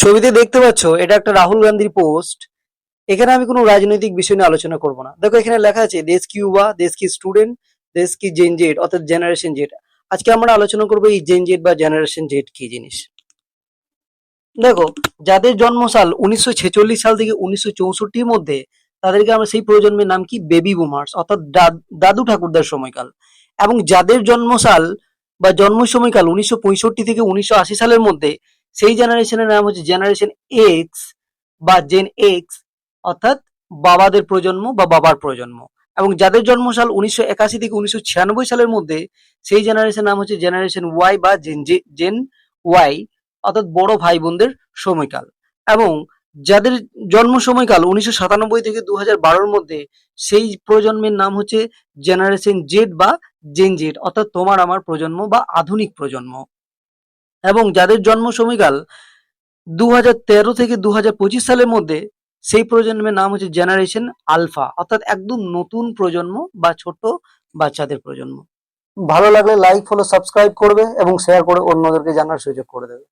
ছবিতে দেখতে পাচ্ছ এটা একটা রাহুল গান্ধীর পোস্ট। এখানে আমি কোনো রাজনৈতিক বিষয় নিয়ে আলোচনা করব না। দেখো এখানে লেখা আছে দেশ কি ইউবা, দেশ কি স্টুডেন্ট, দেশ কি জেন জেড অর্থাৎ জেনারেশন জেড। আজকে আমরা আলোচনা করবো এই জেন জেড বা জেনারেশন জেড কি জিনিস। দেখো, যাদের জন্মসাল 1946 সাল থেকে 1964-র মধ্যে, তাদেরকে আমরা সেই প্রজন্মের নাম কি বেবি বুমার্স অর্থাৎ দাদু ঠাকুরদার সময়কাল। এবং যাদের জন্মসাল বা জন্ম সময়কাল 1965 থেকে 1980 সালের মধ্যে, সেই জেনারেশনের নাম হচ্ছে জেনারেশন এক্স বা জেন এক্স অর্থাৎ বাবাদের প্রজন্ম বা বাবার প্রজন্ম। এবং যাদের জন্মসাল 1981 থেকে 1996 সালের মধ্যে, সেই জেনারেশন নাম হচ্ছে জেনারেশন ওয়াই বা জেন ওয়াই অর্থাৎ বড় ভাই বোনদের সময়কাল। এবং যাদের জন্ম সময়কাল 1997 থেকে 2012-র মধ্যে, সেই প্রজন্মের নাম হচ্ছে জেনারেশন জেড বা জেন জেড অর্থাৎ তোমার আমার প্রজন্ম বা আধুনিক প্রজন্ম। এবং যাদের জন্ম সময়কাল 2013 থেকে 2025 সালের মধ্যে, সেই প্রজন্মের নাম হচ্ছে জেনারেশন আলফা অর্থাৎ একদম নতুন প্রজন্ম বা ছোট বাচ্চাদের প্রজন্ম। ভালো লাগলে লাইক ফলো সাবস্ক্রাইব করবে এবং শেয়ার করে অন্যদেরকে জানার সুযোগ করে দেবে।